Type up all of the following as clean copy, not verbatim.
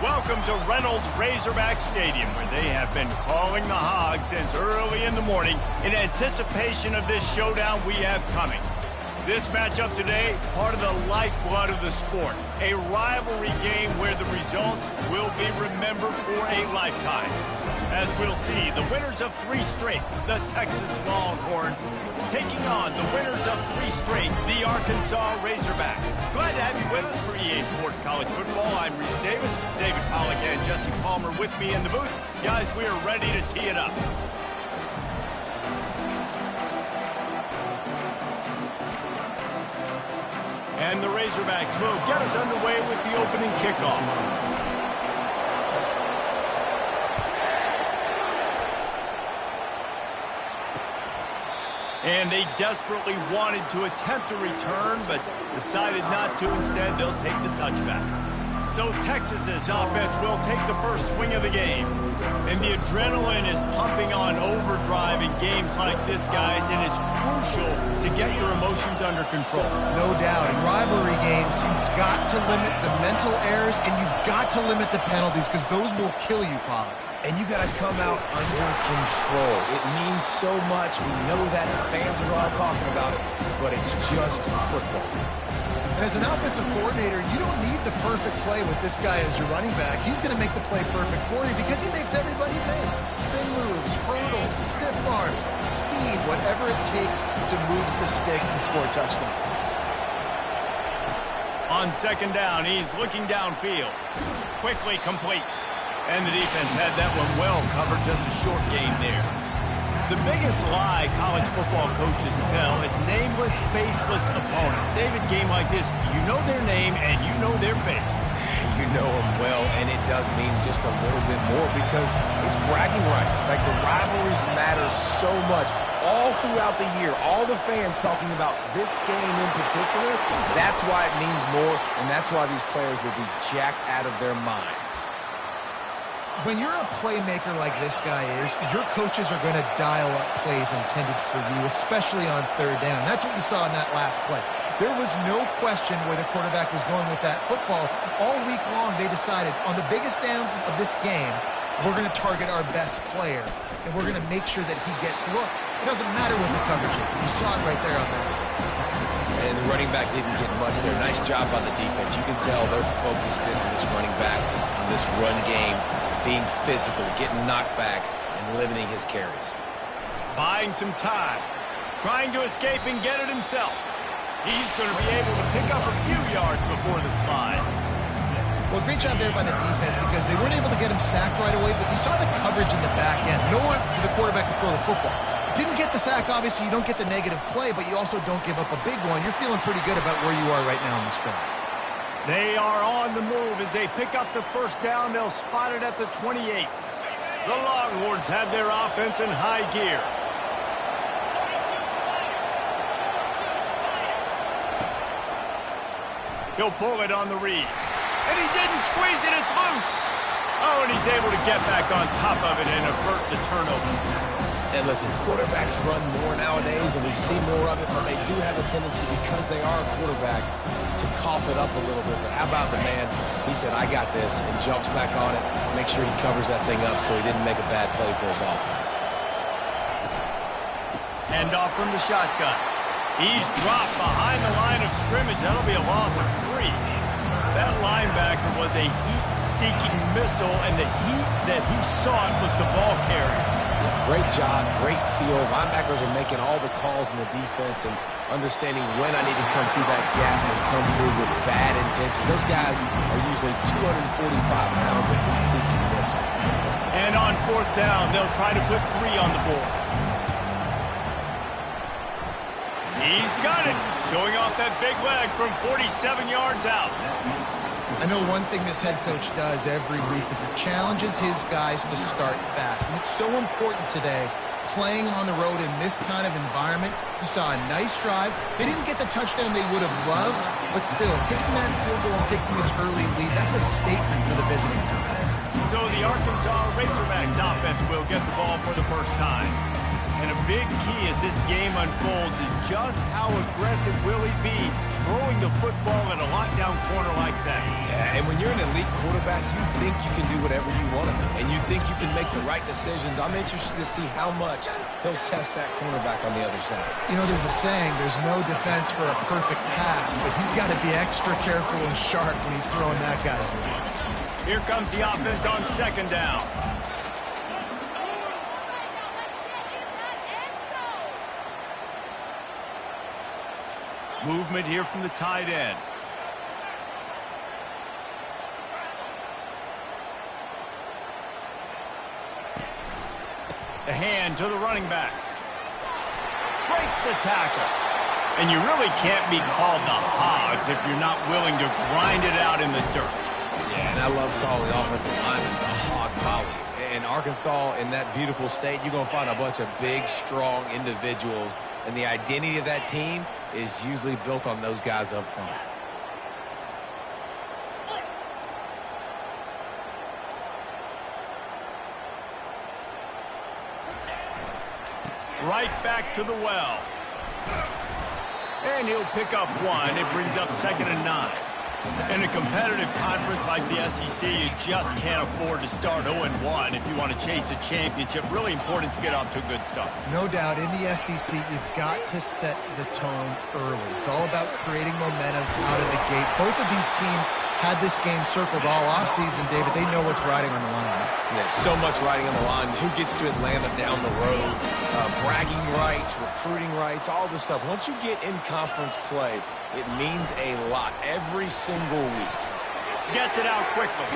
Welcome to Reynolds Razorback Stadium, where they have been calling the Hogs since early in the morning in anticipation of this showdown we have coming. This matchup today, part of the lifeblood of the sport, a rivalry game where the results will be remembered for a lifetime. As we'll see, the winners of 3 straight, the Texas Longhorns, taking on the winners of 3 straight, the Arkansas Razorbacks. Glad to have you with us for EA Sports College Football. I'm Reese Davis, David Pollack and Jesse Palmer with me in the booth. Guys, we are ready to tee it up. And the Razorbacks will get us underway with the opening kickoff. And they desperately wanted to attempt a return, but decided not to. Instead, they'll take the touchback. So Texas's offense will take the first swing of the game. And the adrenaline is pumping on overdrive in games like this, guys, and it's crucial to get your emotions under control. No doubt. In rivalry games, you've got to limit the mental errors, and you've got to limit the penalties, because those will kill you, Pollack. And you got to come out under control. It means so much. We know that. The fans are all talking about it, but it's just football. And as an offensive coordinator, you don't need the perfect play with this guy as your running back. He's going to make the play perfect for you because he makes everybody miss. Spin moves, hurdles, stiff arms, speed, whatever it takes to move the sticks and score touchdowns. On second down, he's looking downfield. Quickly complete. And the defense had that one well covered, just a short gain there. The biggest lie college football coaches tell is nameless, faceless opponent. David, game like this, you know their name and you know their face. You know them well, and it does mean just a little bit more because it's bragging rights. Like, the rivalries matter so much. All throughout the year, all the fans talking about this game in particular, that's why it means more, and that's why these players will be jacked out of their minds. When you're a playmaker like this guy is, your coaches are going to dial up plays intended for you, especially on third down. That's what you saw in that last play. There was no question where the quarterback was going with that football. All week long, they decided on the biggest downs of this game, we're going to target our best player, and we're going to make sure that he gets looks. It doesn't matter what the coverage is. You saw it right there on that. And the running back didn't get much there. Nice job by the defense. You can tell they're focused in on this running back, on this run game, being physical, getting knockbacks, and limiting his carries. Buying some time. Trying to escape and get it himself. He's going to be able to pick up a few yards before the slide. Well, great job there by the defense because they weren't able to get him sacked right away, but you saw the coverage in the back end. Nowhere for the quarterback to throw the football. Didn't get the sack, obviously. You don't get the negative play, but you also don't give up a big one. You're feeling pretty good about where you are right now in this drive. They are on the move as they pick up the first down. They'll spot it at the 28. The Longhorns have their offense in high gear. He'll pull it on the read. And he didn't squeeze it. It's loose. Oh, and he's able to get back on top of it and avert the turnover. And listen, quarterbacks run more nowadays, and we see more of it, but they do have a tendency, because they are a quarterback, to cough it up a little bit. But how about the man? He said, I got this, and jumps back on it, make sure he covers that thing up so he didn't make a bad play for his offense. Hand off from the shotgun. He's dropped behind the line of scrimmage. That'll be a loss of 3. That linebacker was a heat-seeking missile, and the heat that he sought was the ball carrier. Great job, great feel. Linebackers are making all the calls in the defense and understanding when I need to come through that gap and come through with bad intention. Those guys are usually 245 pounds of heat-seeking missile. And on fourth down, they'll try to put 3 on the board. He's got it, showing off that big leg from 47 yards out. I know one thing this head coach does every week is it challenges his guys to start fast. And it's so important today, playing on the road in this kind of environment. You saw a nice drive. They didn't get the touchdown they would have loved, but still, kicking that field goal and taking this early lead, that's a statement for the visiting team. So the Arkansas Razorbacks offense will get the ball for the first time. And a big key as this game unfolds is just how aggressive will he be throwing the football at a lockdown corner like that. Yeah, and when you're an elite quarterback, you think you can do whatever you want to, and you think you can make the right decisions. I'm interested to see how much he'll test that cornerback on the other side. You know, there's a saying, there's no defense for a perfect pass, but he's got to be extra careful and sharp when he's throwing that guy's way. Here comes the offense on second down. Movement here from the tight end. The hand to the running back. Breaks the tackle. And you really can't be called the Hogs if you're not willing to grind it out in the dirt. Yeah, and I love calling the offensive linemen the hog mollies. In Arkansas, in that beautiful state, you're going to find a bunch of big, strong individuals, and the identity of that team is usually built on those guys up front. Right back to the well. And he'll pick up one. It brings up 2nd and 9. In a competitive conference like the SEC, you just can't afford to start 0-1 if you want to chase a championship. Really important to get off to a good start. No doubt, in the SEC, you've got to set the tone early. It's all about creating momentum out of the gate. Both of these teams had this game circled all offseason, David. They know what's riding on the line. There's so much riding on the line. Who gets to Atlanta down the road? Bragging rights, recruiting rights, all this stuff. Once you get in conference play, it means a lot every single week. Gets it out quickly.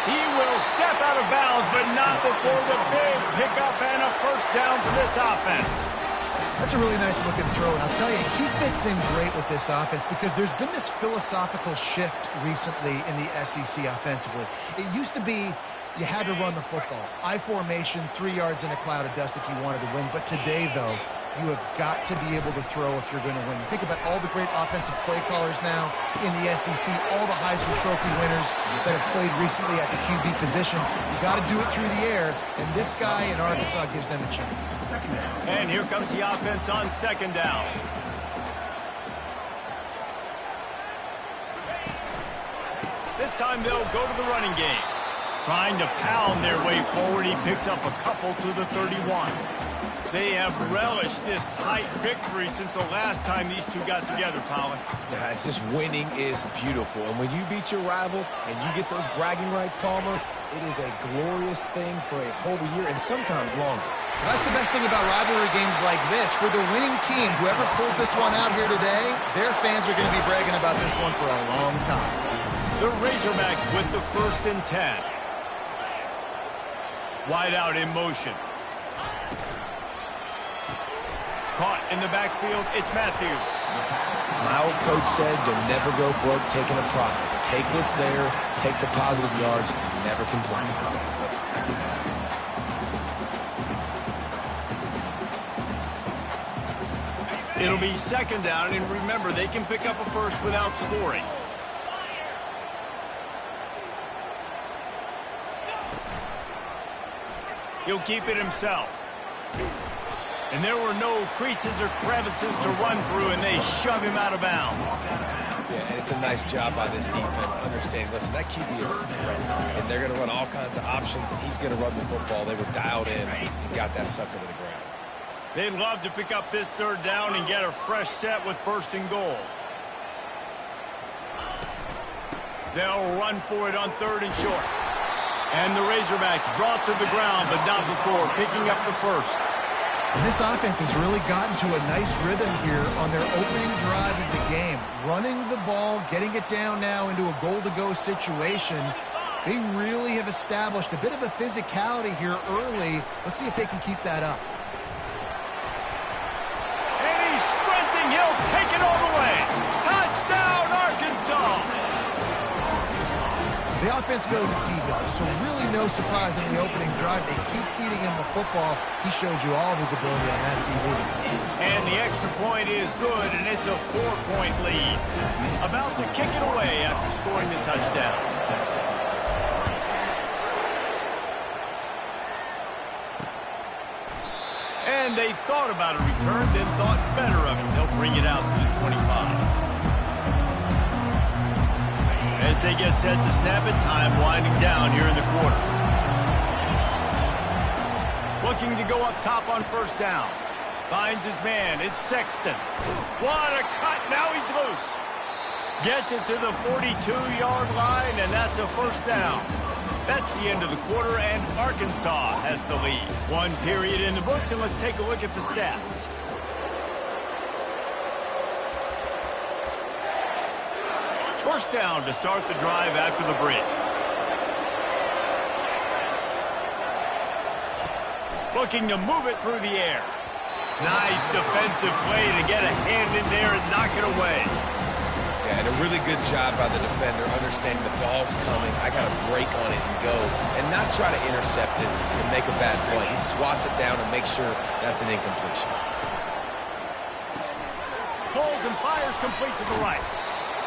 He will step out of bounds, but not before the big pickup and a first down for this offense. That's a really nice looking throw, and I'll tell you, he fits in great with this offense because there's been this philosophical shift recently in the SEC offensively. It used to be you had to run the football. I formation, 3 yards in a cloud of dust if you wanted to win. But today, though, you have got to be able to throw if you're going to win. You think about all the great offensive play callers now in the SEC, all the Heisman Trophy winners that have played recently at the QB position. You got to do it through the air, and this guy in Arkansas gives them a chance. And here comes the offense on 2nd down. This time they'll go to the running game. Trying to pound their way forward, he picks up a couple to the 31. They have relished this tight victory since the last time these two got together, Colin. Yeah, it's just winning is beautiful. And when you beat your rival and you get those bragging rights, Palmer, it is a glorious thing for a whole year and sometimes longer. Well, that's the best thing about rivalry games like this. For the winning team, whoever pulls this one out here today, their fans are going to be bragging about this one for a long time. The Razorbacks with the 1st and 10. Wide out in motion. Caught in the backfield, it's Matthews. My old coach said you'll never go broke taking a profit. Take what's there, take the positive yards, never complain. It'll be 2nd down, and remember, they can pick up a first without scoring. He'll keep it himself. And there were no creases or crevices to run through, and they shove him out of bounds. Yeah, and it's a nice job by this defense understanding, listen, that QB is a threat, and they're going to run all kinds of options, and he's going to run the football. They were dialed in and got that sucker to the ground. They'd love to pick up this 3rd down and get a fresh set with 1st and goal. They'll run for it on 3rd and short. And the Razorbacks brought to the ground, but not before picking up the first. And this offense has really gotten to a nice rhythm here on their opening drive of the game. Running the ball, getting it down now into a goal-to-go situation. They really have established a bit of a physicality here early. Let's see if they can keep that up. And he's sprinting. He'll take it all the way. Touchdown, Arkansas! The offense goes as he goes, so really no surprise in the opening drive. They keep feeding him the football. He showed you all of his ability on that TV. And the extra point is good, and it's a 4-point lead. About to kick it away after scoring the touchdown. And And they thought about a return, then thought better of it. They'll bring it out to the 25. As they get set to snap it, time winding down here in the quarter. Looking to go up top on first down. Finds his man. It's Sexton. What a cut. Now he's loose. Gets it to the 42-yard line, and that's a first down. That's the end of the quarter, and Arkansas has the lead. One period in the books, and let's take a look at the stats. First down to start the drive after the break. Looking to move it through the air. Nice defensive play to get a hand in there and knock it away. Yeah, and a really good job by the defender understanding the ball's coming. I got to break on it and go and not try to intercept it and make a bad play. He swats it down and makes sure that's an incompletion. Pulls and fires complete to the right.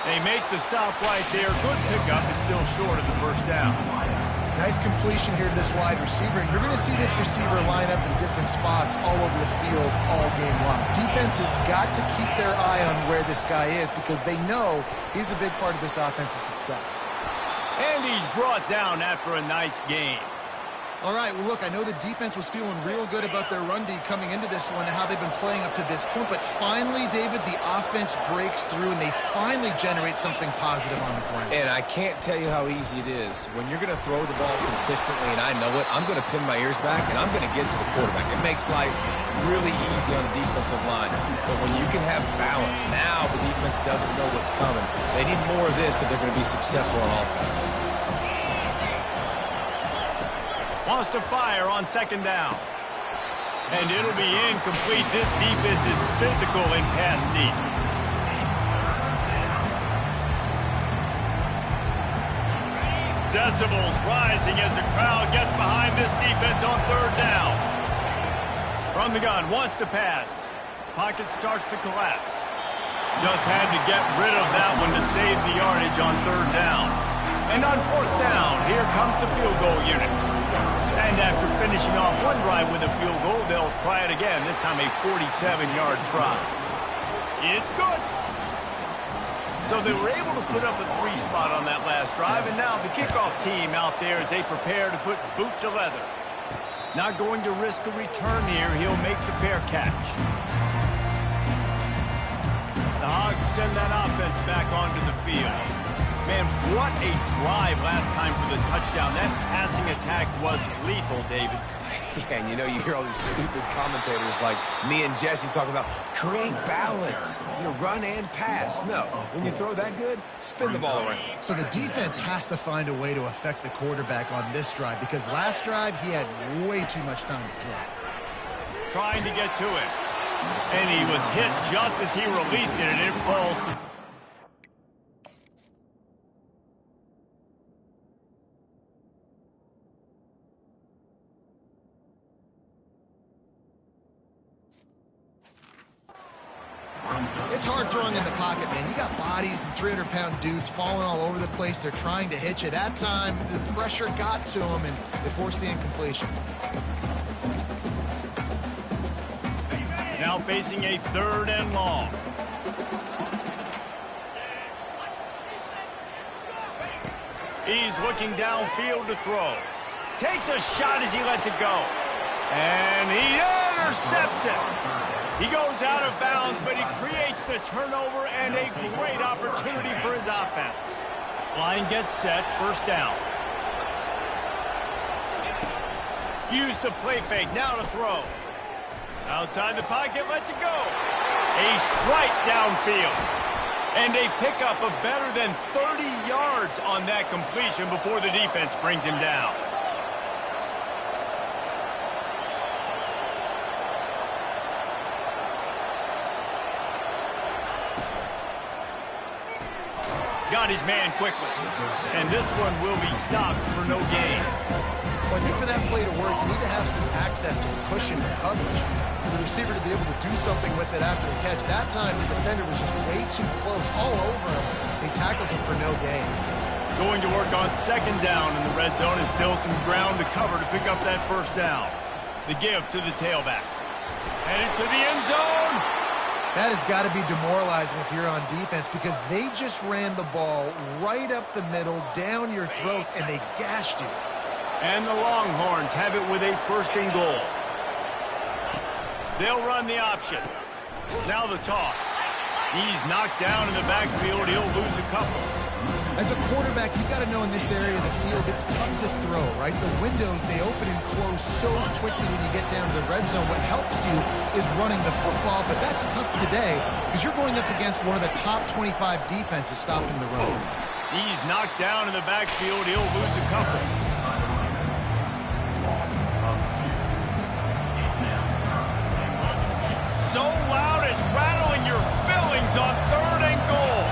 They make the stop right there. Good pickup. It's still short of the first down. Nice completion here to this wide receiver. And you're going to see this receiver line up in different spots all over the field all game long. Defense has got to keep their eye on where this guy is because they know he's a big part of this offense's success. And he's brought down after a nice game. All right, well, look, I know the defense was feeling real good about their run D coming into this one and how they've been playing up to this point. But finally, David, the offense breaks through and they finally generate something positive on the ground. And I can't tell you how easy it is. When you're going to throw the ball consistently, and I know it, I'm going to pin my ears back and I'm going to get to the quarterback. It makes life really easy on the defensive line. But when you can have balance, now the defense doesn't know what's coming. They need more of this if they're going to be successful on offense. Wants to fire on second down. And it'll be incomplete. This defense is physical in pass deep. Decibels rising as the crowd gets behind this defense on third down. From the gun, wants to pass. Pocket starts to collapse. Just had to get rid of that one to save the yardage on third down. And on fourth down, here comes the field goal unit. And after finishing off one drive with a field goal, they'll try it again, this time a 47-yard try. It's good. So they were able to put up a 3-spot on that last drive, and now the kickoff team out there as they prepare to put boot to leather. Not going to risk a return here. He'll make the fair catch. The Hogs send that offense back onto the field. Man, what a drive last time for the touchdown. That passing attack was lethal, David. Yeah, and you know, you hear all these stupid commentators like me and Jesse talking about create balance, run and pass. No, when you throw that good, spin the ball around. So the defense has to find a way to affect the quarterback on this drive because last drive he had way too much time to throw. Trying to get to it. And he was hit just as he released it, and it falls to... It's hard throwing in the pocket, man. You got bodies and 300-pound dudes falling all over the place. They're trying to hit you. That time, the pressure got to them, and they forced the incompletion. Now facing a third and long. He's looking downfield to throw. Takes a shot as he lets it go. And he intercepts it. He goes out of bounds, but he creates the turnover and a great opportunity for his offense. Line gets set, first down. Use the play fake, now to throw. Outside the pocket, lets it go. A strike downfield. And a pickup of better than 30 yards on that completion before the defense brings him down. Got his man quickly. And this one will be stopped for no gain. Well, I think for that play to work, you need to have some access or cushion or coverage for the receiver to be able to do something with it after the catch. That time, the defender was just way too close, all over him. He tackles him for no gain. Going to work on second down in the red zone is still some ground to cover to pick up that first down. The give to the tailback. Headed to the end zone. That has got to be demoralizing if you're on defense because they just ran the ball right up the middle, down your throats, and they gashed you. And the Longhorns have it with a 1st and goal. They'll run the option. Now the toss. He's knocked down in the backfield. He'll lose a couple. As a quarterback, you've got to know in this area of the field, it's tough to throw, right? The windows, they open and close so quickly when you get down to the red zone. What helps you is running the football, but that's tough today because you're going up against one of the top 25 defenses stopping the run. He's knocked down in the backfield. He'll lose a couple. So loud it's rattling your fillings on 3rd and goal.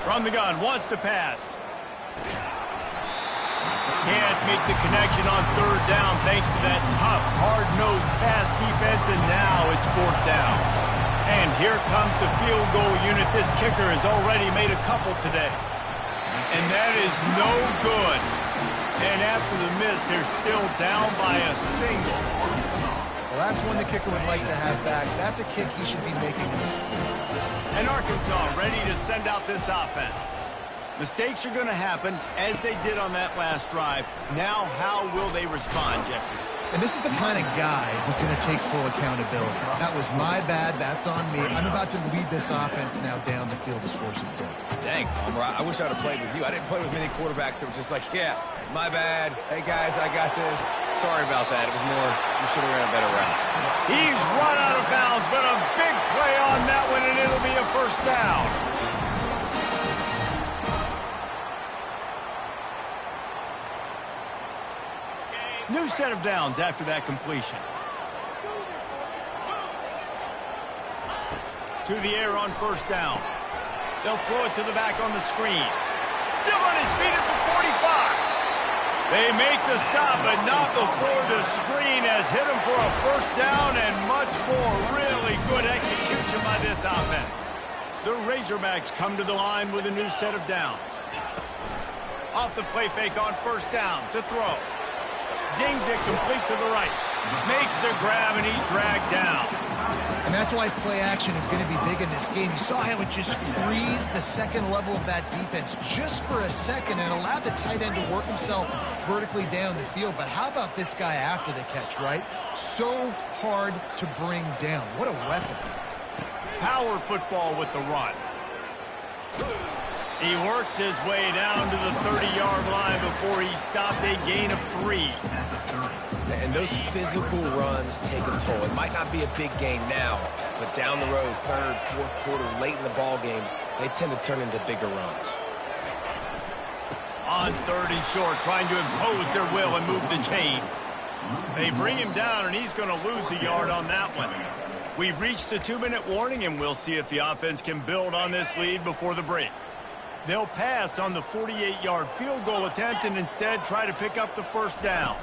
From the gun, wants to pass. Can't make the connection on 3rd down thanks to that tough, hard-nosed pass defense, and now it's 4th down. And here comes the field goal unit. This kicker has already made a couple today. And that is no good. And after the miss, they're still down by a single. Well, that's one the kicker would like to have back. That's a kick he should be making in his sleep. And Arkansas ready to send out this offense. Mistakes are going to happen, as they did on that last drive. Now, how will they respond, Jesse? And this is the kind of guy who's going to take full accountability. That was my bad. That's on me. I'm about to lead this offense now down the field to score some points. Dang, Palmer, I wish I'd have played with you. I didn't play with many quarterbacks that were just like, yeah, my bad. Hey, guys, I got this. Sorry about that. It was more, you should have ran a better route. He's run out of bounds, but a big play on that one, and it'll be a 1st down. New set of downs after that completion. To the air on 1st down. They'll throw it to the back on the screen. Still on his feet at the 45. They make the stop, but not before the screen has hit him for a 1st down and much more. Really good execution by this offense. The Razorbacks come to the line with a new set of downs. Off the play fake on 1st down to throw. Zings it complete to the right. Makes the grab, and he's dragged down. And that's why play action is going to be big in this game. You saw how it just frees the second level of that defense just for a second and allowed the tight end to work himself vertically down the field. But how about this guy after the catch, right? So hard to bring down. What a weapon. Power football with the run. He works his way down to the 30-yard line before he stopped a gain of 3. And those physical runs take a toll. It might not be a big game now, but down the road, 3rd, 4th quarter, late in the ball games, they tend to turn into bigger runs. On 3rd and short, trying to impose their will and move the chains. They bring him down, and he's going to lose a yard on that one. We've reached the 2-minute warning, and we'll see if the offense can build on this lead before the break. They'll pass on the 48-yard field goal attempt and instead try to pick up the 1st down.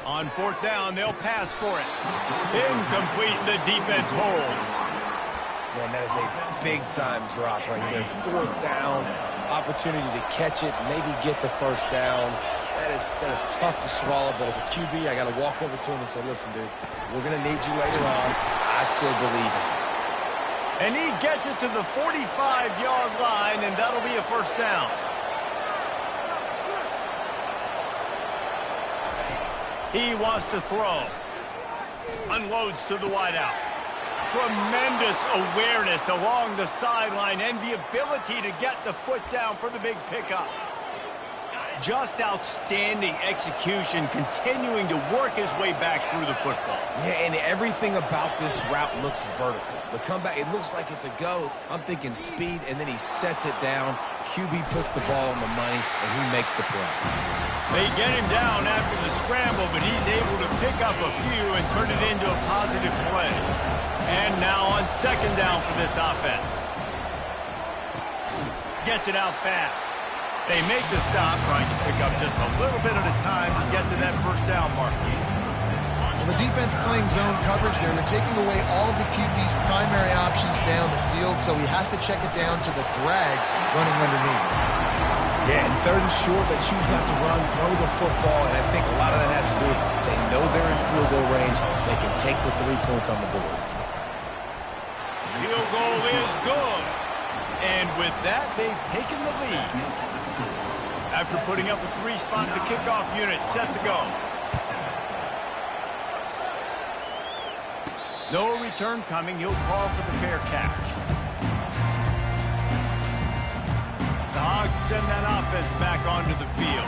On 4th down, they'll pass for it. Incomplete, the defense holds. Man, that is a big-time drop right there. 4th down, opportunity to catch it, maybe get the 1st down. That is tough to swallow, but as a QB, I got to walk over to him and say, listen, dude, we're going to need you later on. I still believe it. And he gets it to the 45-yard line, and that'll be a 1st down. He wants to throw. Unloads to the wideout. Tremendous awareness along the sideline and the ability to get the foot down for the big pickup. Just outstanding execution, continuing to work his way back through the football. Yeah, and everything about this route looks vertical. The comeback, it looks like it's a go. I'm thinking speed, and then he sets it down. QB puts the ball on the money, and he makes the play. They get him down after the scramble, but he's able to pick up a few and turn it into a positive play. And now on 2nd down for this offense. Gets it out fast. They make the stop, trying to pick up just a little bit at a time to get to that 1st down mark. Well, the defense playing zone coverage there. They're taking away all of the QB's primary options down the field, so he has to check it down to the drag running underneath. Yeah, and third and short, they choose not to run, throw the football, and I think a lot of that has to do with they know they're in field goal range. They can take the 3 points on the board. Field goal is good. And with that, they've taken the lead. After putting up a 3-spot, the kickoff unit set to go. No return coming. He'll call for the fair catch. The Hogs send that offense back onto the field.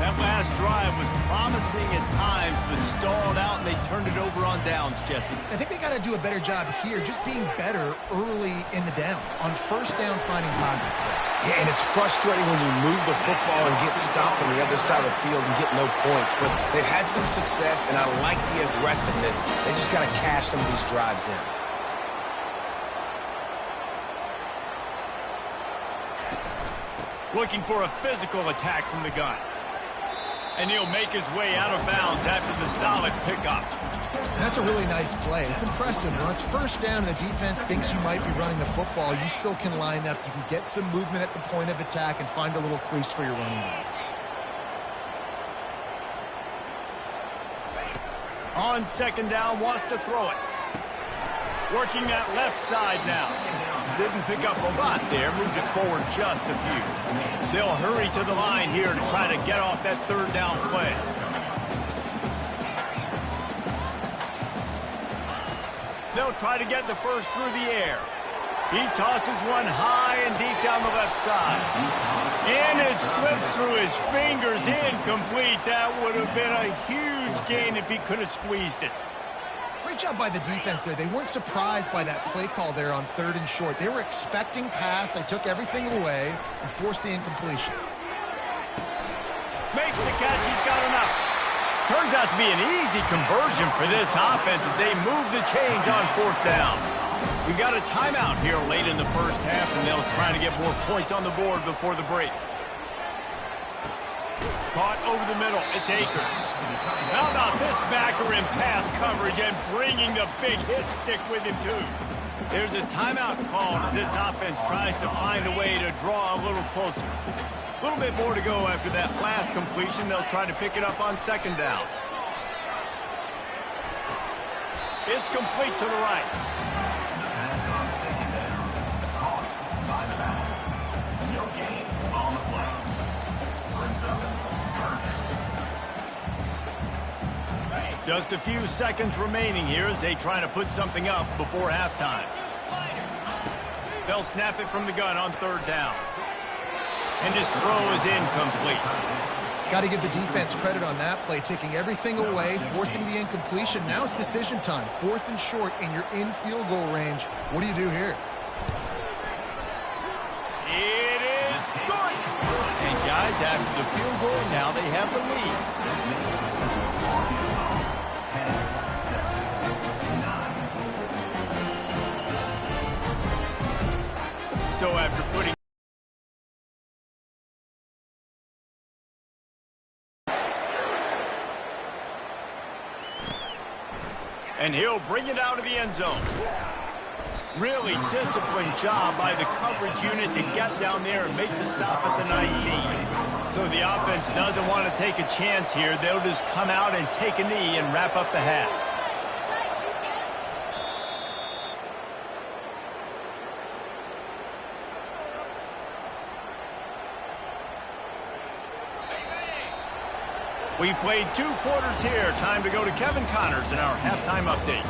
That last drive was promising at times, but stalled out, and they turned it over on downs, Jesse. I think they got to do a better job here, just being better early in the downs. On first down, finding positive plays. Yeah, and it's frustrating when you move the football and get stopped on the other side of the field and get no points. But they've had some success, and I like the aggressiveness. They just got to cash some of these drives in. Looking for a physical attack from the gun. And he'll make his way out of bounds after the solid pickup. That's a really nice play. It's impressive. When it's first down and the defense thinks you might be running the football, you still can line up. You can get some movement at the point of attack and find a little crease for your running back. On second down, wants to throw it. Working that left side now. Didn't pick up a lot there, moved it forward just a few. They'll hurry to the line here to try to get off that third down play. They'll try to get the first through the air. He tosses one high and deep down the left side. And it slips through his fingers, incomplete. That would have been a huge gain if he could have squeezed it. Great job by the defense there. They weren't surprised by that play call there on third and short. They were expecting pass. They took everything away and forced the incompletion. Makes the catch. He's got enough. Turns out to be an easy conversion for this offense as they move the chains on fourth down. We got a timeout here late in the first half, and they'll try to get more points on the board before the break. Caught over the middle. It's Akers. How about this backer in pass coverage and bringing the big hit stick with him, too? There's a timeout called as this offense tries to find a way to draw a little closer. A little bit more to go after that last completion. They'll try to pick it up on second down. It's complete to the right. Just a few seconds remaining here as they try to put something up before halftime. They'll snap it from the gun on third down. And his throw is incomplete. Got to give the defense credit on that play, taking everything away, forcing the incompletion. Now it's decision time. Fourth and short, and you're in field goal range. What do you do here? It is good. And guys, after the field goal, now they have the lead. So after putting and he'll bring it out of the end zone. Really disciplined job by the coverage unit to get down there and make the stop at the 19. So the offense doesn't want to take a chance here. They'll just come out and take a knee and wrap up the half. We played 2 quarters here. Time to go to Kevin Connors in our halftime update.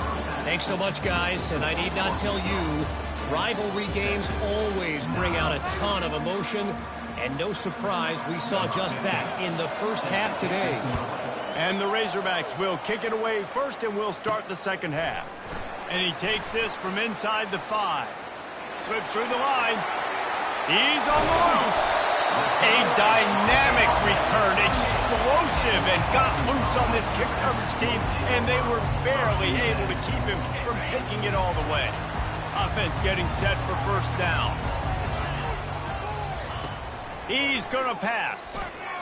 Thanks so much, guys. And I need not tell you, rivalry games always bring out a ton of emotion. And no surprise, we saw just that in the first half today. And the Razorbacks will kick it away first, and we'll start the second half. And he takes this from inside the 5. Slips through the line. He's on the loose. A dynamic return, explosive, and got loose on this kick coverage team, and they were barely able to keep him from taking it all the way. Offense getting set for first down. He's going to pass.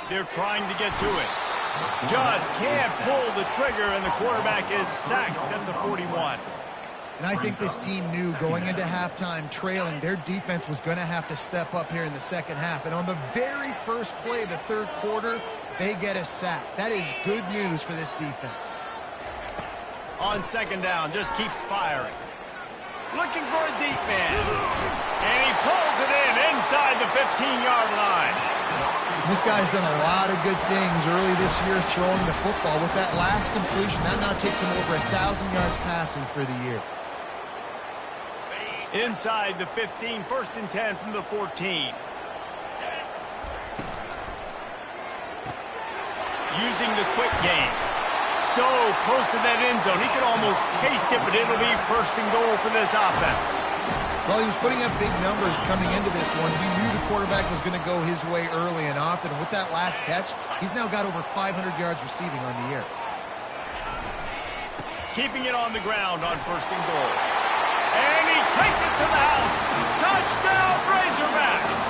They're trying to get to it. Just can't pull the trigger, and the quarterback is sacked at the 41. And I think this team knew going into halftime trailing, their defense was going to have to step up here in the second half. And on the very first play of the third quarter, they get a sack. That is good news for this defense. On second down, just keeps firing. Looking for a deep man. And he pulls it in inside the 15-yard line. This guy's done a lot of good things early this year throwing the football. With that last completion, that now takes him over 1,000 yards passing for the year. Inside the 15, 1st and 10 from the 14. Using the quick game. So close to that end zone. He could almost taste it, but it'll be 1st and goal for this offense. Well, he was putting up big numbers coming into this one. We knew the quarterback was going to go his way early and often. And with that last catch, he's now got over 500 yards receiving on the year. Keeping it on the ground on 1st and goal. And he takes it to the house. Touchdown, Razorbacks!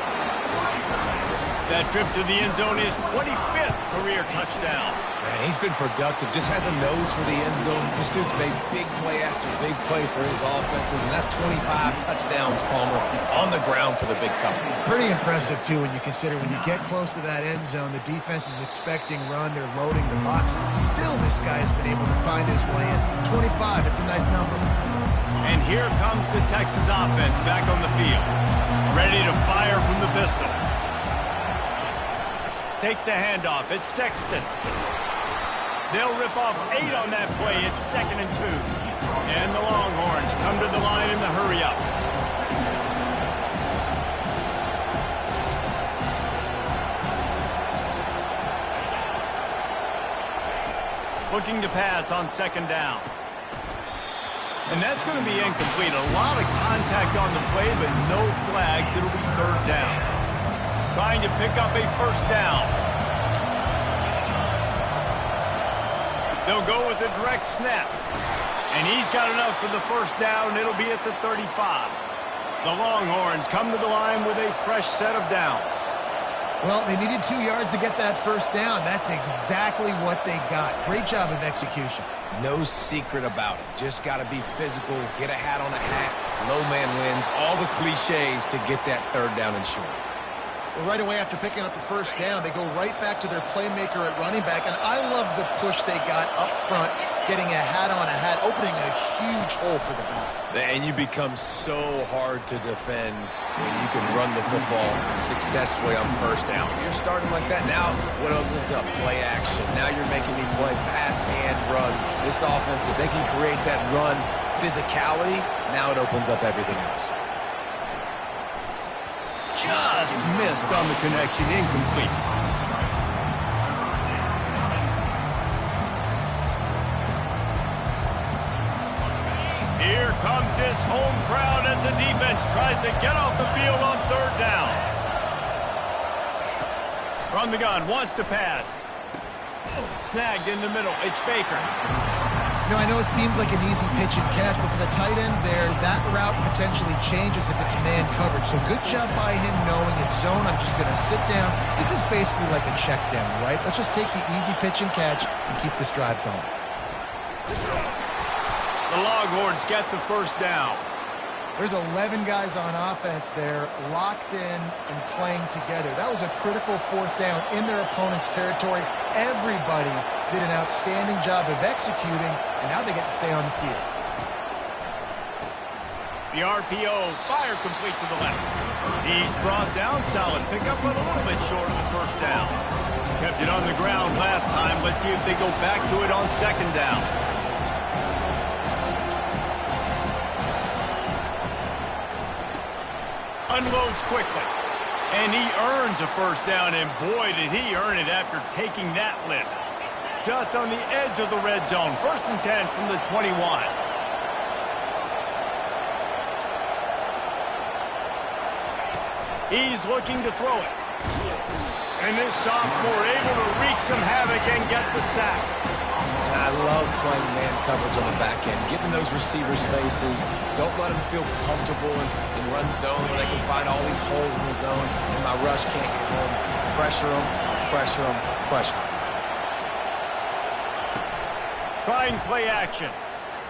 That trip to the end zone is 25th career touchdown. Man, he's been productive. Just has a nose for the end zone. This dude's made big play after big play for his offenses, and that's 25 touchdowns, Palmer, on the ground for the big fella. Pretty impressive, too, when you consider when you get close to that end zone, the defense is expecting run. They're loading the box, and still this guy's been able to find his way in. 25, it's a nice number. And here comes the Texas offense back on the field. Ready to fire from the pistol. Takes the handoff. It's Sexton. They'll rip off 8 on that play. It's 2nd and 2. And the Longhorns come to the line in the hurry-up. Looking to pass on 2nd down. And that's going to be incomplete. A lot of contact on the play, but no flags. It'll be 3rd down. Trying to pick up a 1st down. They'll go with a direct snap. And he's got enough for the 1st down. It'll be at the 35. The Longhorns come to the line with a fresh set of downs. Well, they needed 2 yards to get that 1st down. That's exactly what they got. Great job of execution. No secret about it. Just got to be physical, get a hat on a hat, low man wins, all the cliches to get that 3rd down and short. Well, right away after picking up the 1st down, they go right back to their playmaker at running back, and I love the push they got up front, getting a hat on a hat, opening a huge hole for the back. And you become so hard to defend when you can run the football successfully on 1st down. You're starting like that. Now, what opens up? Play action. Now you're making me play pass and run. This offense, if they can create that run physicality, now it opens up everything else. Just missed on the connection, incomplete. Here comes this home crowd as the defense tries to get off the field on 3rd down. From the gun, wants to pass. Snagged in the middle, it's Baker. You know, I know it seems like an easy pitch and catch, but for the tight end there, that route potentially changes if it's man coverage. So good job by him knowing it's zone. I'm just going to sit down. This is basically like a check down, right? Let's just take the easy pitch and catch and keep this drive going. The Longhorns get the 1st down. There's 11 guys on offense there, locked in and playing together. That was a critical 4th down in their opponent's territory. Everybody did an outstanding job of executing, and now they get to stay on the field. The RPO, fire complete to the left. He's brought down, solid pickup, but a little bit short of the 1st down. Kept it on the ground last time. Let's see if they go back to it on 2nd down. Unloads quickly. And he earns a 1st down, and boy, did he earn it after taking that lift. Just on the edge of the red zone. 1st and 10 from the 21. He's looking to throw it. And this sophomore able to wreak some havoc and get the sack. And I love playing man coverage on the back end, getting those receivers' faces. Don't let them feel comfortable in run zone where they can find all these holes in the zone, and my rush can't get home. Pressure them, pressure them, pressure them. Trying play action.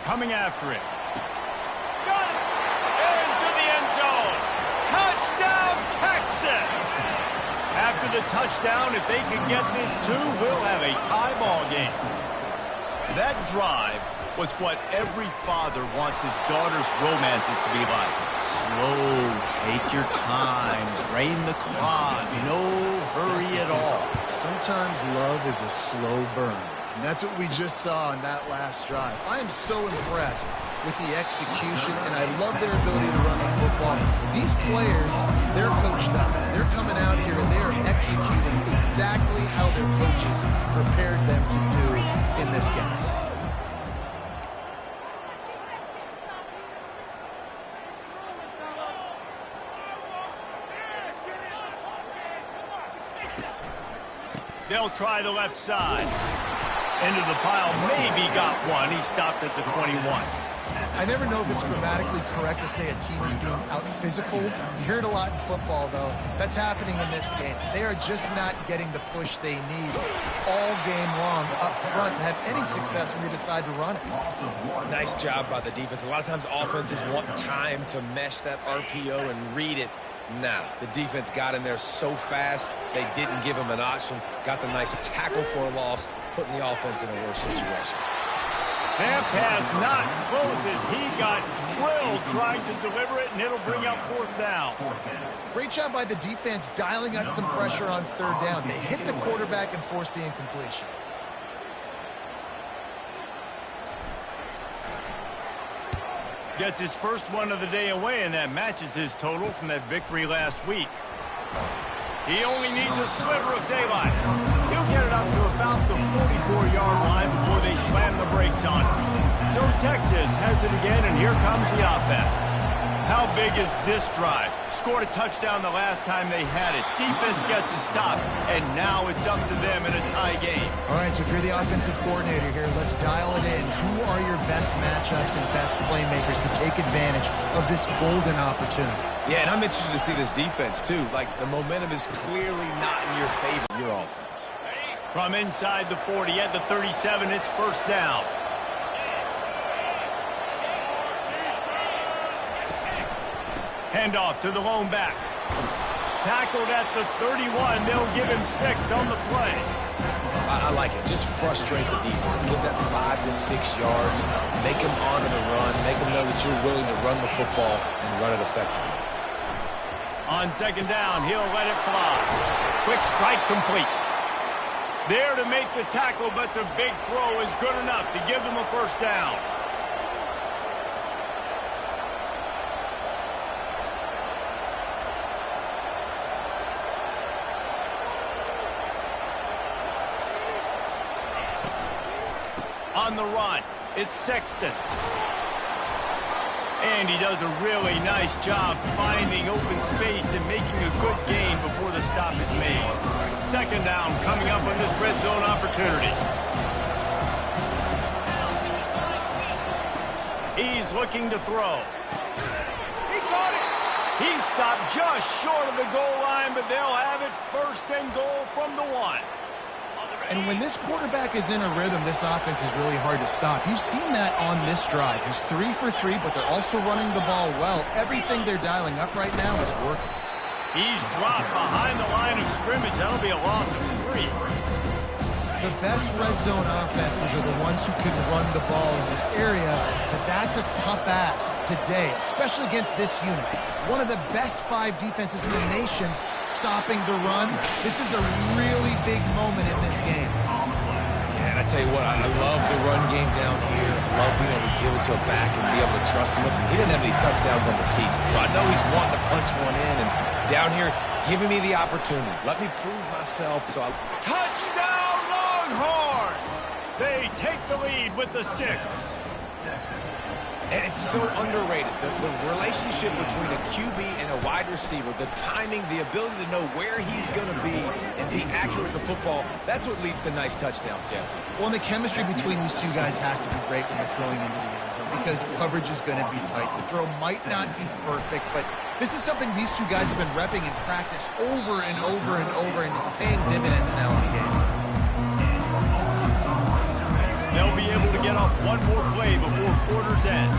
Coming after it. after the touchdown, if they can get this too, we'll have a tie ball game. That drive was what every father wants his daughter's romances to be like. Slow, take your time, drain the clock, no hurry at all. Sometimes love is a slow burn, and that's what we just saw on that last drive. I am so impressed with the execution, and I love their ability to run the football. These players, they're coached up. They're coming out here, and they are executing exactly how their coaches prepared them to do in this game. They'll try the left side. Into the pile, maybe got one. He stopped at the 21. I never know if it's grammatically correct to say a team is being out-physicaled. You hear it a lot in football, though. That's happening in this game. They are just not getting the push they need all game long up front to have any success when they decide to run it. Nice job by the defense. A lot of times offenses want time to mesh that RPO and read it. Nah, the defense got in there so fast, they didn't give him an option. Got the nice tackle for a loss, putting the offense in a worse situation. That pass not close as he got drilled trying to deliver it, and it'll bring up fourth down. Great job by the defense dialing out some pressure on third down. They hit the quarterback and forced the incompletion. Gets his first one of the day away, and that matches his total from that victory last week. He only needs a sliver of daylight. He'll get it up to about the 44-yard line before they slam the brakes on him. So Texas has it again, and here comes the offense. How big is this drive? Scored a touchdown the last time they had it. Defense gets a stop, and now it's up to them in a tie game. All right, so if you're the offensive coordinator here, let's dial it in. Who are your best matchups and best playmakers to take advantage of this golden opportunity? Yeah, and I'm interested to see this defense, too. Like, the momentum is clearly not in your favor, your offense. From inside the 40 at the 37, it's first down. Handoff to the lone back. Tackled at the 31. They'll give him 6 on the play. I like it. Just frustrate the defense. Give that 5 to 6 yards. Make them honor the run. Make them know that you're willing to run the football and run it effectively. On second down, he'll let it fly. Quick strike complete. There to make the tackle, but the big throw is good enough to give them a first down. On the run, it's Sexton. And he does a really nice job finding open space and making a good gain before the stop is made. Second down coming up on this red zone opportunity. He's looking to throw. He got it! He stopped just short of the goal line, but they'll have it first and goal from the 1. And when this quarterback is in a rhythm, this offense is really hard to stop. You've seen that on this drive. He's 3 for 3, but they're also running the ball well. Everything they're dialing up right now is working. He's dropped behind the line of scrimmage. That'll be a loss of 3. The best red zone offenses are the ones who can run the ball in this area, but that's a tough ask today, especially against this unit. One of the best 5 defenses in the nation stopping the run. This is a really big moment in this game. Yeah, and I tell you what, I love the run game down here. I love being able to give it to a back and be able to trust him. Listen, he didn't have any touchdowns on the season, so I know he's wanting to punch one in, and down here, giving me the opportunity. Let me prove myself. So Touchdown Longhorns! They take the lead with the 6. And it's so underrated. The relationship between a QB and a wide receiver, the timing, the ability to know where he's going to be and be accurate with the football, that's what leads to nice touchdowns, Jesse. Well, and the chemistry between these two guys has to be great when they're throwing into the end zone because coverage is going to be tight. The throw might not be perfect, but this is something these two guys have been repping in practice over and over and over, and it's paying dividends now in the game. They'll be able to get off one more play before quarter's end.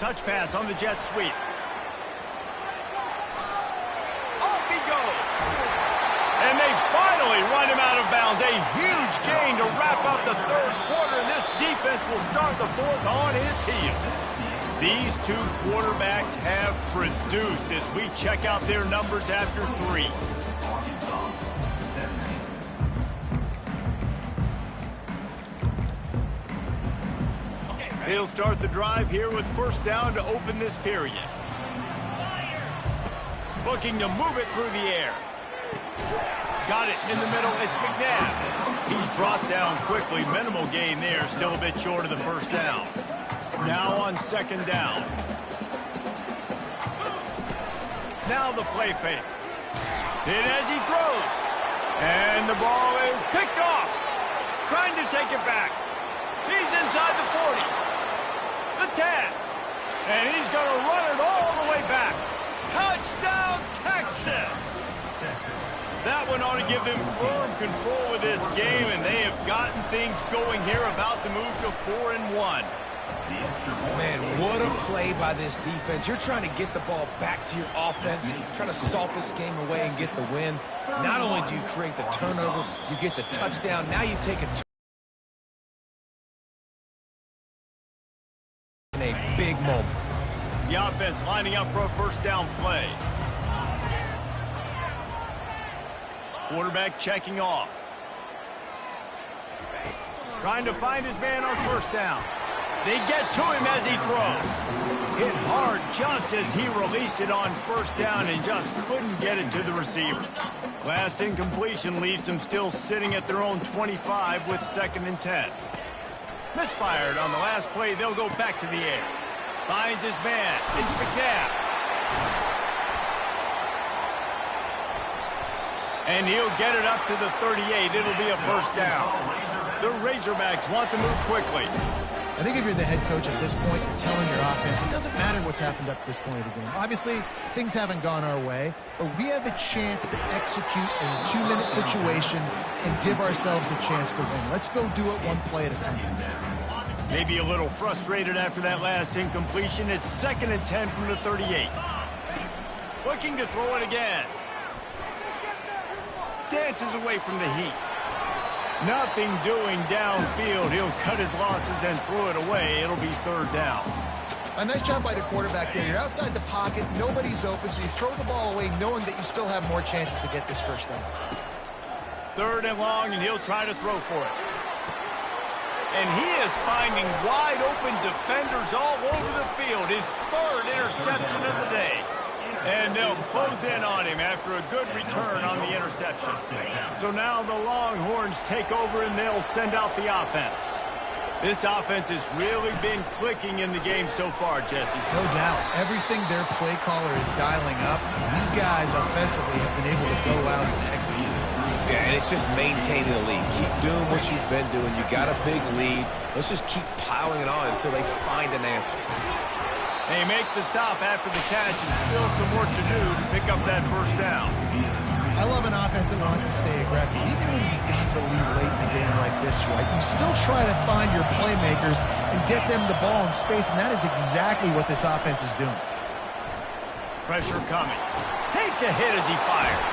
touch pass on the jet sweep. Off he goes. And they finally run him out of bounds. A huge gain to wrap up the third quarter. This defense will start the fourth on its heels. These two quarterbacks have produced as we check out their numbers after 3. He'll start the drive here with first down to open this period. Looking to move it through the air. Got it in the middle. It's McNabb. He's brought down quickly. Minimal gain there. Still a bit short of the first down. Now on second down. Now the play fake. Hit as he throws. And the ball is picked off. Trying to take it back. He's inside the 40. The 10. And he's going to run it all the way back. Touchdown, Texas! That one ought to give them firm control of this game, and they have gotten things going here, about to move to 4-1. Man, what a play by this defense. You're trying to get the ball back to your offense, trying to salt this game away and get the win. Not only do you create the turnover, you get the touchdown. Now you take a in a big moment. The offense lining up for a first down play. Quarterback checking off. Trying to find his man on first down. They get to him as he throws. Hit hard just as he released it on first down and just couldn't get it to the receiver. Last incompletion leaves them still sitting at their own 25 with 2nd and 10. Misfired on the last play. They'll go back to the air. Finds his man. It's McNabb. And he'll get it up to the 38. It'll be a first down. The Razorbacks want to move quickly. I think if you're the head coach at this point, you're telling your offense, it doesn't matter what's happened up to this point of the game. Obviously, things haven't gone our way, but we have a chance to execute in a 2-minute situation and give ourselves a chance to win. Let's go do it one play at a time. Maybe a little frustrated after that last incompletion. It's 2nd and 10 from the 38. Looking to throw it again. Dances away from the heat. Nothing doing downfield. He'll cut his losses and throw it away. It'll be 3rd down. A nice job by the quarterback there. You're outside the pocket. Nobody's open, so you throw the ball away knowing that you still have more chances to get this first down. 3rd and long, and he'll try to throw for it. And he is finding wide open defenders all over the field. His 3rd interception of the day. And they'll close in on him after a good return on the interception. So now the Longhorns take over and they'll send out the offense. This offense has really been clicking in the game so far, Jesse. No doubt. Everything their play caller is dialing up. These guys offensively have been able to go out and execute. Yeah, and it's just maintaining the lead. Keep doing what you've been doing. You got a big lead. Let's just keep piling it on until they find an answer. They make the stop after the catch and still some work to do to pick up that first down. I love an offense that wants to stay aggressive. Even when you've got the lead late in the game like this, right, you still try to find your playmakers and get them the ball in space, and that is exactly what this offense is doing. Pressure coming. Takes a hit as he fires.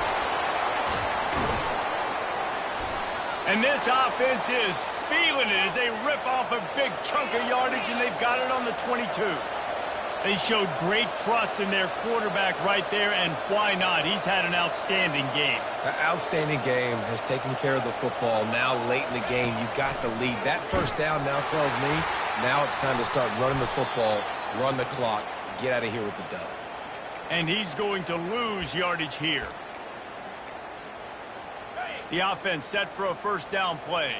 And this offense is feeling it as they rip off a big chunk of yardage, and they've got it on the 22. They showed great trust in their quarterback right there, and why not? He's had an outstanding game. An outstanding game, has taken care of the football. Now, late in the game, you got the lead. That first down now tells me now it's time to start running the football, run the clock, get out of here with the dub. And he's going to lose yardage here. The offense set for a first down play.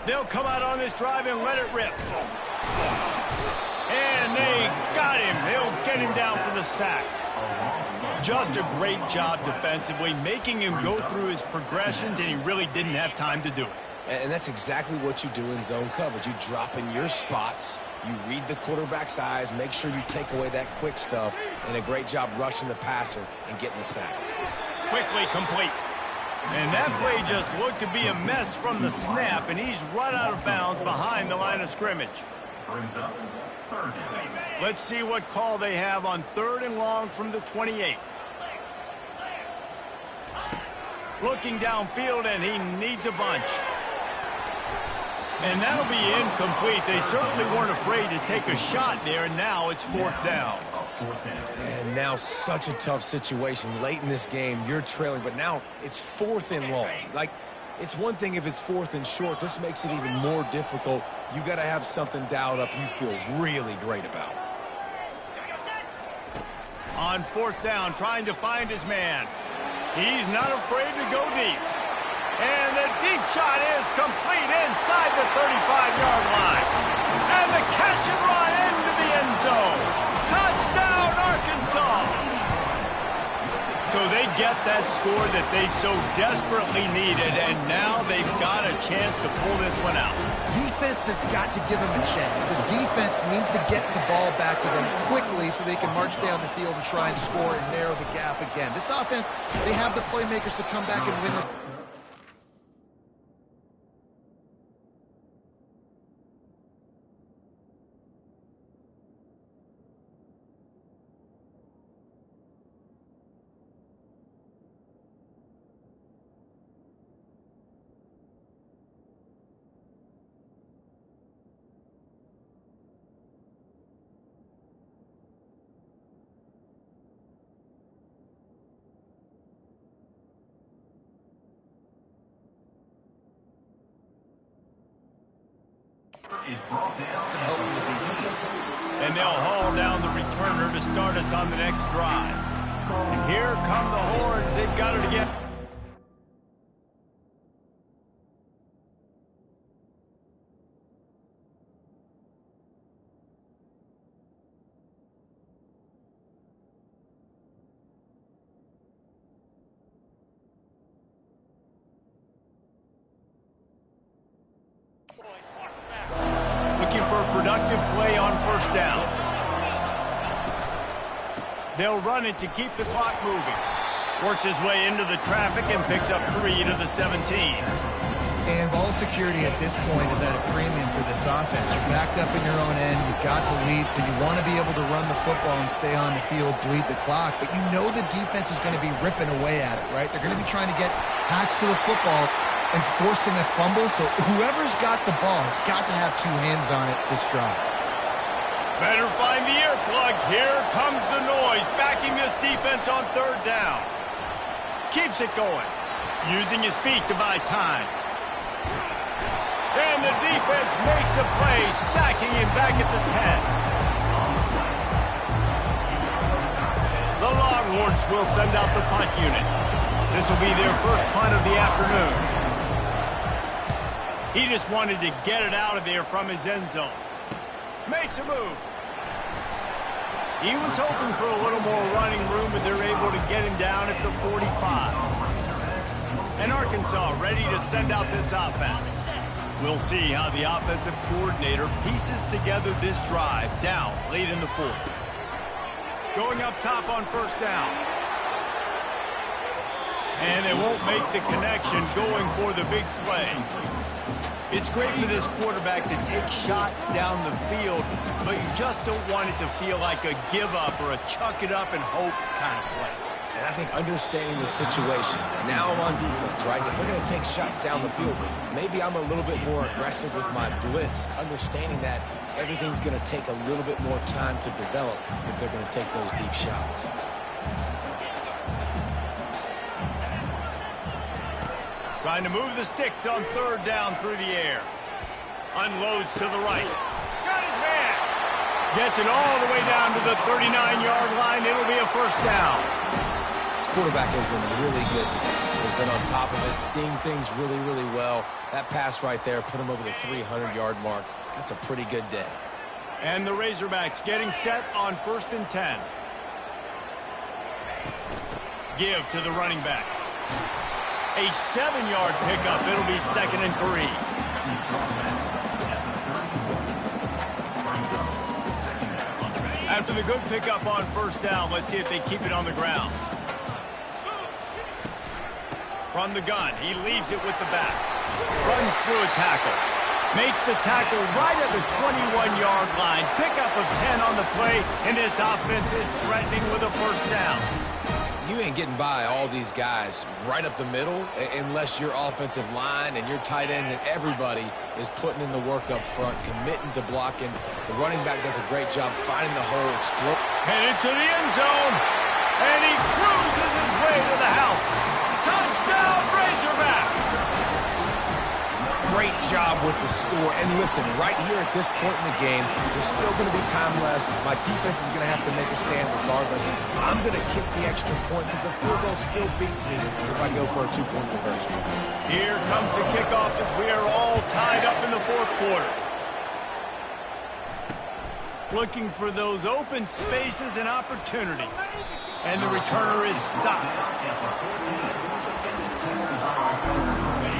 They'll come out on this drive and let it rip. And they got him. They'll get him down for the sack. Just a great job defensively, making him go through his progressions, and he really didn't have time to do it. And that's exactly what you do in zone coverage. You drop in your spots, you read the quarterback's eyes, make sure you take away that quick stuff, and a great job rushing the passer and getting the sack. Quickly complete. And that play just looked to be a mess from the snap, and he's run out of bounds behind the line of scrimmage. brings up third down. Let's see what call they have on 3rd and long from the 28. Looking downfield, and he needs a bunch. And that'll be incomplete. They certainly weren't afraid to take a shot there, and now it's 4th down. And now such a tough situation. Late in this game, you're trailing, but now it's 4th and long. Like, it's one thing if it's 4th and short. This makes it even more difficult. You got to have something dialed up you feel really great about. On 4th down, trying to find his man. He's not afraid to go deep. And the deep shot is complete inside the 35-yard line. And the catch and run into the end zone. Touchdown, Arkansas! So they get that score that they so desperately needed, and now they've got a chance to pull this one out. Defense has got to give them a chance. The defense needs to get the ball back to them quickly so they can march down the field and try and score and narrow the gap again. This offense, they have the playmakers to come back and win this. Some help from the defense. And they'll haul down the returner to start us on the next drive. And here come the horns. They've got it again. Looking for a productive play on 1st down. They'll run it to keep the clock moving. Works his way into the traffic and picks up 3 to the 17. And ball security at this point is at a premium for this offense. You're backed up in your own end. You've got the lead, so you want to be able to run the football and stay on the field, bleed the clock. But you know the defense is going to be ripping away at it, right? They're going to be trying to get Hats to the football and forcing a fumble. So whoever's got the ball has got to have 2 hands on it this drive. Better find the earplugs. Here comes the noise, backing this defense on 3rd down. Keeps it going, using his feet to buy time. And the defense makes a play, sacking him back at the 10. The Longhorns will send out the punt unit. This will be their first punt of the afternoon. He just wanted to get it out of there from his end zone. Makes a move. He was hoping for a little more running room, but they're able to get him down at the 45. And Arkansas ready to send out this offense. We'll see how the offensive coordinator pieces together this drive down late in the 4th. Going up top on 1st down. And they won't make the connection going for the big play. It's great for this quarterback to take shots down the field, but you just don't want it to feel like a give-up or a chuck-it-up and hope kind of play. And I think understanding the situation, now I'm on defense, right? If they're going to take shots down the field, maybe I'm a little bit more aggressive with my blitz, understanding that everything's going to take a little bit more time to develop if they're going to take those deep shots. Trying to move the sticks on 3rd down through the air. Unloads to the right. Got his man. Gets it all the way down to the 39-yard line. It'll be a 1st down. This quarterback has been really good today. He's been on top of it, seeing things really, really well. That pass right there put him over the 300-yard mark. That's a pretty good day. And the Razorbacks getting set on 1st and 10. Give to the running back. A 7-yard pickup. It'll be 2nd and 3. After the good pickup on 1st down, let's see if they keep it on the ground. From the gun, he leaves it with the back. Runs through a tackle. Makes the tackle right at the 21-yard line. Pickup of 10 on the play, and this offense is threatening with a first down. You ain't getting by all these guys right up the middle unless your offensive line and your tight ends and everybody is putting in the work up front, committing to blocking. The running back does a great job finding the hole, Headed to the end zone, and he cruises his way to the house. Touchdown, Razorbacks! Great job with the score. And listen, right here at this point in the game, there's still going to be time left. My defense is going to have to make a stand regardless. I'm going to kick the extra point because the field goal still beats me if I go for a two-point conversion. Here comes the kickoff as we are all tied up in the fourth quarter. Looking for those open spaces and opportunity. And the returner is stopped.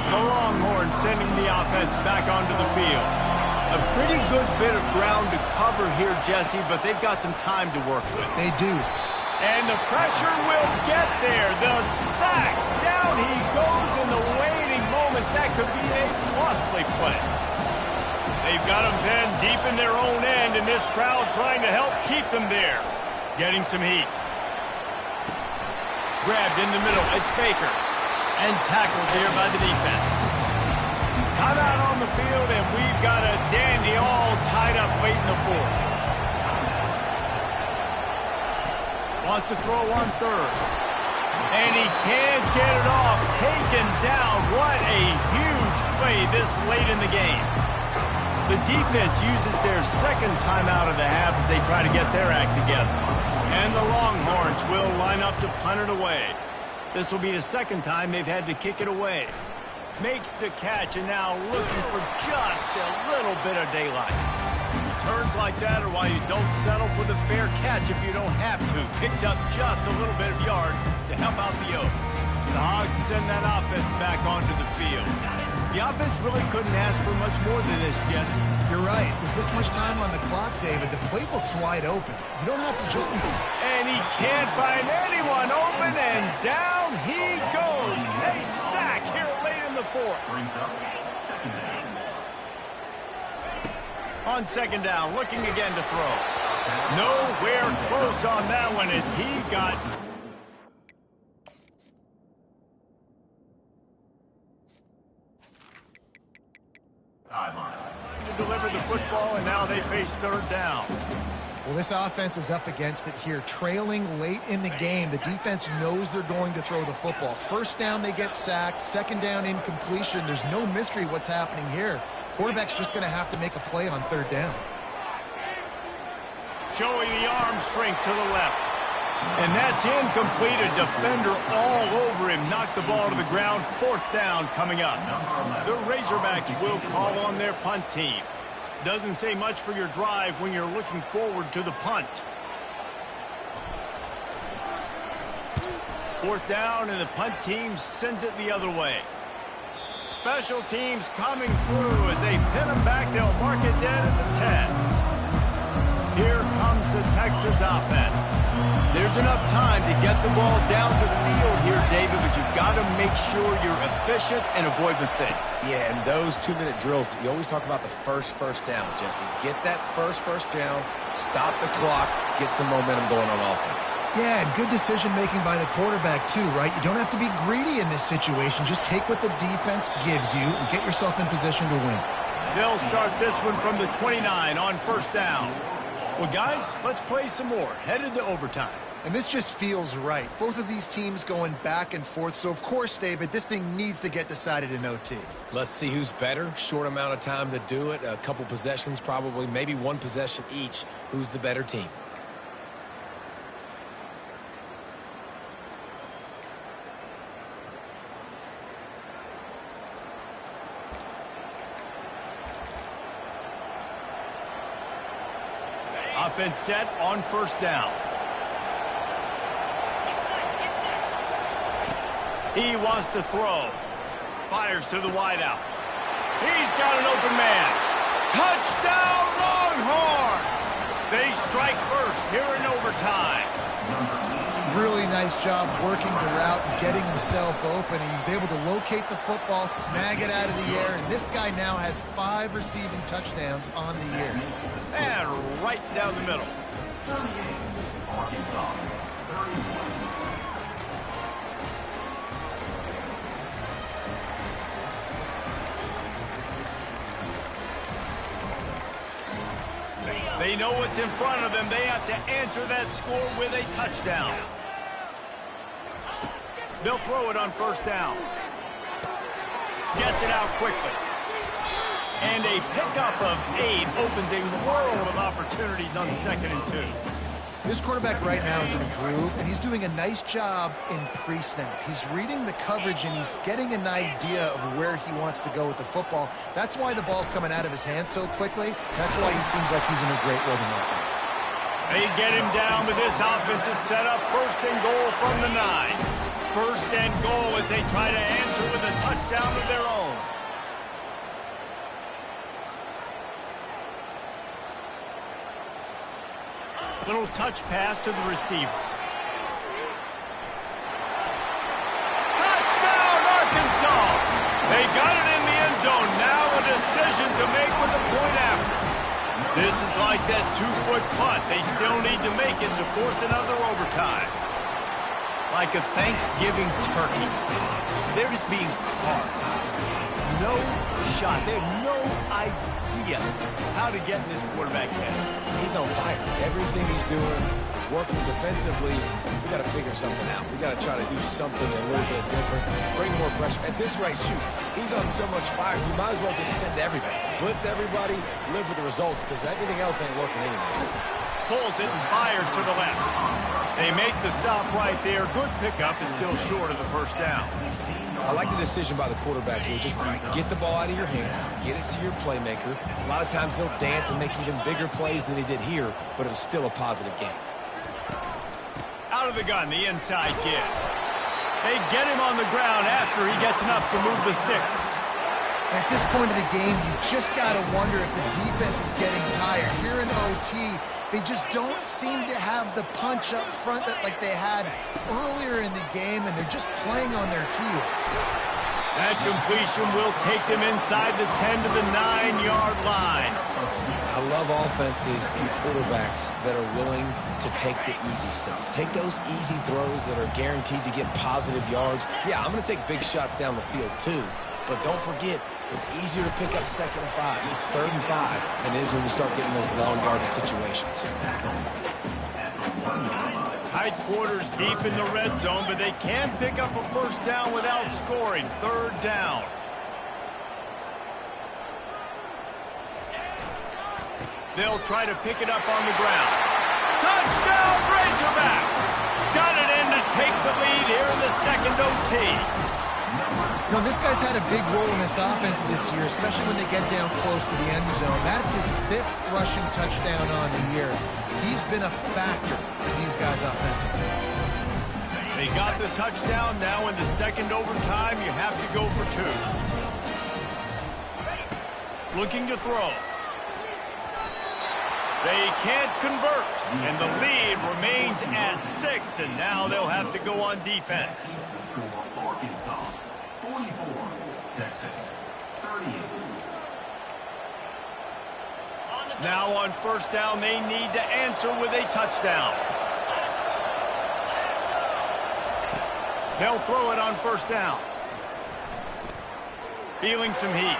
The Longhorns sending the offense back onto the field. A pretty good bit of ground to cover here, Jesse, but they've got some time to work with. They do. And the pressure will get there. The sack. Down he goes in the waiting moments. That could be a costly play. They've got them then deep in their own end, and this crowd trying to help keep them there. Getting some heat. Grabbed in the middle. It's Baker. And tackled there by the defense. Come out on the field, and we've got a dandy all tied up late in the fourth. Wants to throw on third. And he can't get it off. Taken down. What a huge play this late in the game. The defense uses their second timeout of the half as they try to get their act together. And the Longhorns will line up to punt it away. This will be the second time they've had to kick it away. Makes the catch, and now looking for just a little bit of daylight. Returns like that are why you don't settle for the fair catch if you don't have to. Picks up just a little bit of yards to help out the Oak. The Hogs send that offense back onto the field. The offense really couldn't ask for much more than this, Jesse. You're right. With this much time on the clock, David, the playbook's wide open. You don't have to just be... And he can't find anyone open, and down he goes. A sack here late in the fourth. On second down, looking again to throw. Nowhere close on that one as he got... to deliver the football, and now they face third down. Well, this offense is up against it here. Trailing late in the game, the defense knows they're going to throw the football. First down, they get sacked. Second down, incompletion. There's no mystery what's happening here. Quarterback's just going to have to make a play on third down. Showing the arm strength to the left. And that's incomplete. A defender all over him. Knocked the ball to the ground. Fourth down coming up. The Razorbacks will call on their punt team. Doesn't say much for your drive when you're looking forward to the punt. Fourth down, and the punt team sends it the other way. Special teams coming through as they pin them back. They'll mark it dead at the 10. Here comes the Texas offense. There's enough time to get the ball down the field here, David, but you've got to make sure you're efficient and avoid mistakes. Yeah, and those 2-minute drills, you always talk about the first down, Jesse. Get that first down, stop the clock, get some momentum going on offense. Yeah, and good decision-making by the quarterback, too, right? You don't have to be greedy in this situation. Just take what the defense gives you and get yourself in position to win. They'll start this one from the 29 on first down. Well, guys, let's play some more. Headed to overtime. And this just feels right. Both of these teams going back and forth. So, of course, David, this thing needs to get decided in OT. Let's see who's better. Short amount of time to do it. A couple possessions probably. Maybe one possession each. Who's the better team? Offense set on first down. He wants to throw. Fires to the wideout. He's got an open man. Touchdown, Longhorns! They strike first here in overtime. Really nice job working the route and getting himself open. He was able to locate the football, snag it out of the air, and this guy now has 5 receiving touchdowns on the year. And right down the middle. 38, Arkansas. 31. They know what's in front of them. They have to answer that score with a touchdown. They'll throw it on first down. Gets it out quickly. And a pickup of 8 opens a world of opportunities on 2nd and 2. This quarterback right now is in a groove, and he's doing a nice job in pre-snap. He's reading the coverage, and he's getting an idea of where he wants to go with the football. That's why the ball's coming out of his hands so quickly. That's why he seems like he's in a great rhythm right now. They get him down, but this offense is set up 1st and goal from the 9. 1st and goal as they try to answer with a touchdown of their own. Little touch pass to the receiver. Touchdown, Arkansas! They got it in the end zone. Now a decision to make with the point after. This is like that 2-foot putt. They still need to make it to force another overtime. Like a Thanksgiving turkey. They're just being carved. No shot. They have no idea how to get in this quarterback's head. He's on fire. Everything he's doing is working defensively. We got to figure something out. We got to try to do something a little bit different. Bring more pressure. At this rate, shoot. He's on so much fire. You might as well just send everybody. Blitz everybody. Live with the results because everything else ain't working anyways. Pulls it and fires to the left. They make the stop right there. Good pickup and still short of the first down. I like the decision by the quarterback here. Just get the ball out of your hands, get it to your playmaker. A lot of times he'll dance and make even bigger plays than he did here, but it was still a positive game. Out of the gun, the inside give. They get him on the ground after he gets enough to move the sticks. At this point of the game, you just got to wonder if the defense is getting tired. Here in OT, they just don't seem to have the punch up front that like they had earlier in the game, and they're just playing on their heels. That completion will take them inside the 10 to the 9-yard line. I love offenses and quarterbacks that are willing to take the easy stuff. Take those easy throws that are guaranteed to get positive yards. Yeah, I'm going to take big shots down the field too, but don't forget, it's easier to pick up 2nd and 5, 3rd and 5 than it is when we start getting those long yardage situations. Tight quarters deep in the red zone, but they can pick up a first down without scoring. 3rd down. They'll try to pick it up on the ground. Touchdown, Razorbacks! Got it in to take the lead here in the 2nd OT. You know, this guy's had a big role in this offense this year, especially when they get down close to the end zone. That's his 5th rushing touchdown on the year. He's been a factor for these guys offensively. They got the touchdown. Now in the 2nd overtime, you have to go for 2. Looking to throw. They can't convert, and the lead remains at 6, and now they'll have to go on defense. Arkansas. 44, Texas. 38. Now on first down, they need to answer with a touchdown. They'll throw it on first down. Feeling some heat.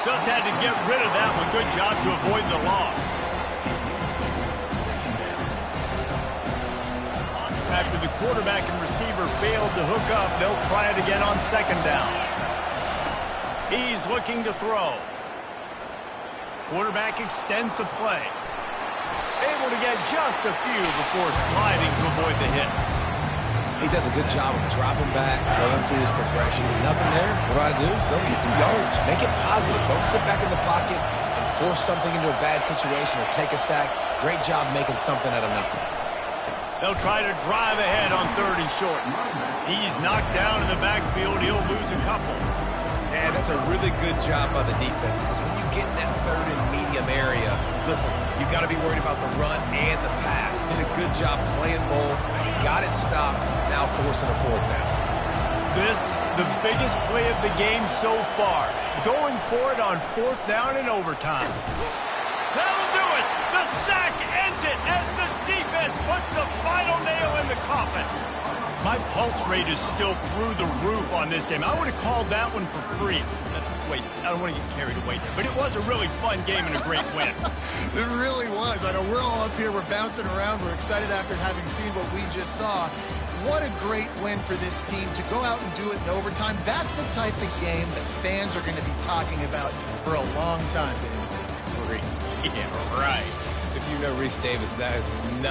Just had to get rid of that one. Good job to avoid the loss. After the quarterback and receiver failed to hook up, they'll try it again on 2nd down. He's looking to throw. Quarterback extends the play. Able to get just a few before sliding to avoid the hits. He does a good job of dropping back, going through his progressions. Nothing there. What do? Go get some yards. Make it positive. Don't sit back in the pocket and force something into a bad situation or take a sack. Great job making something out of nothing. They'll try to drive ahead on 3rd and short. He's knocked down in the backfield. He'll lose a couple. Yeah, that's a really good job by the defense because when you get in that 3rd and medium area, listen, you got to be worried about the run and the pass. Did a good job playing both. Got it stopped. Now forcing a 4th down. The biggest play of the game so far. Going for it on 4th down in overtime. That'll do it. The sack ends it as the defense puts the final nail in the coffin. My pulse rate is still through the roof on this game. I would have called that one for free. Wait, I don't want to get carried away there, but it was a really fun game and a great win. It really was. I know we're all up here, we're bouncing around, we're excited after having seen what we just saw. What a great win for this team to go out and do it in overtime. That's the type of game that fans are going to be talking about for a long time, baby. Yeah, right. If you know Reese Davis, that is not